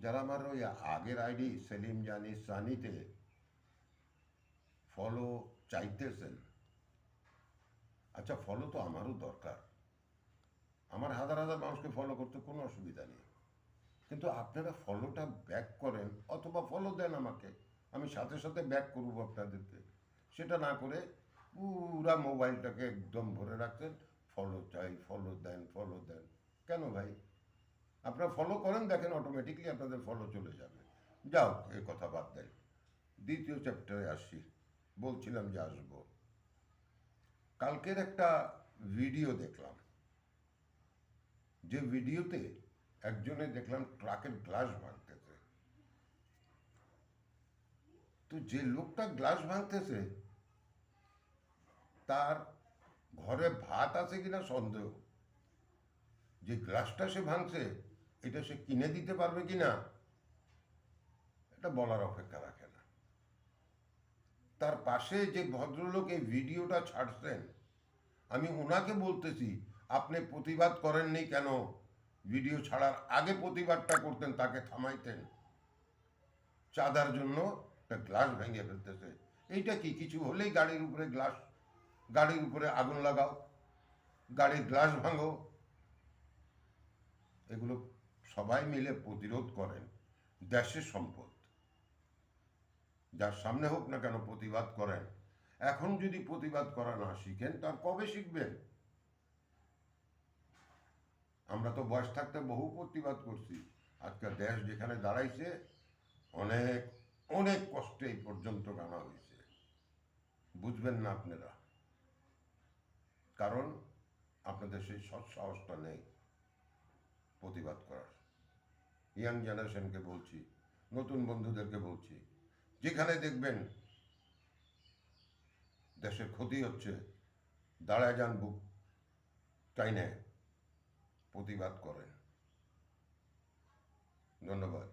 যারা আমার ওই আগের আইডি সেলিম জানি সানিতে ফলো চাইতেছেন, আচ্ছা ফলো তো আমারও দরকার, আমার হাজার হাজার মানুষকে ফলো করতে কোনো অসুবিধা নেই, কিন্তু আপনারা ফলোটা ব্যাক করেন অথবা ফলো দেন আমাকে, আমি সাথে সাথে ব্যাক করব আপনাদেরকে। সেটা না করে পুরা মোবাইলটাকে একদম ভরে রাখতেন, ফলো চাই, ফলো দেন, ফলো দেন। কেন ভাই? আপনারা ফলো করেন, দেখেন অটোমেটিকলি আপনাদের ফলো চলে যাবে। যাও, এই কথা বাদ দেন। দ্বিতীয় চ্যাপ্টারে আসি। বলছিলাম যে আসবো। কালকের একটা ভিডিও দেখলাম, যে ভিডিওতে একজনে দেখলাম ট্রাকের গ্লাস ভাঙতেছে। তো যে লোকটা গ্লাস ভাঙতেছে তার ঘরে ভাত আছে কিনা সন্দেহ, যে গ্লাসটা সে ভাঙছে এটা সে কিনে দিতে পারবে কিনা এটা বলার অপেক্ষা রাখে না। তার পাশে যে ভদ্রলোক এই ভিডিওটা ছাড়ছেন, আমি ওনাকে বলতেছি, আপনি প্রতিবাদ করেননি কেন? ভিডিও ছাড়ার আগে প্রতিবাদটা করতেন, তাকে থামাইতেন। চাঁদার জন্য একটা গ্লাস ভেঙে ফেলতেছে, এইটা কি? কিছু হলেই গাড়ির উপরে গ্লাস, গাড়ির উপরে আগুন লাগাও, গাড়ির গ্লাস ভাঙো। এগুলো সবাই মিলে প্রতিরোধ করেন। দেশের সম্পদ, যার সামনে হোক না কেন প্রতিবাদ করেন। এখন যদি প্রতিবাদ করা না শিখেন তার কবে শিখবেন? আমরা তো বয়স থাকতে বহু প্রতিবাদ করছি। আজকে দেশ যেখানে দাঁড়াইছে, অনেক অনেক কষ্টে এই পর্যন্ত আনা হয়েছে। বুঝবেন না আপনারা, কারণ আপনাদের সেই সৎ সাহসটা নেই প্রতিবাদ করার। ইয়াং জেনারেশনকে বলছি, নতুন বন্ধুদেরকে বলছি, যেখানে দেখবেন দেশের ক্ষতি হচ্ছে, দাঁড়ায় যান, বুক টাইনে প্রতিবাদ করেন। ধন্যবাদ।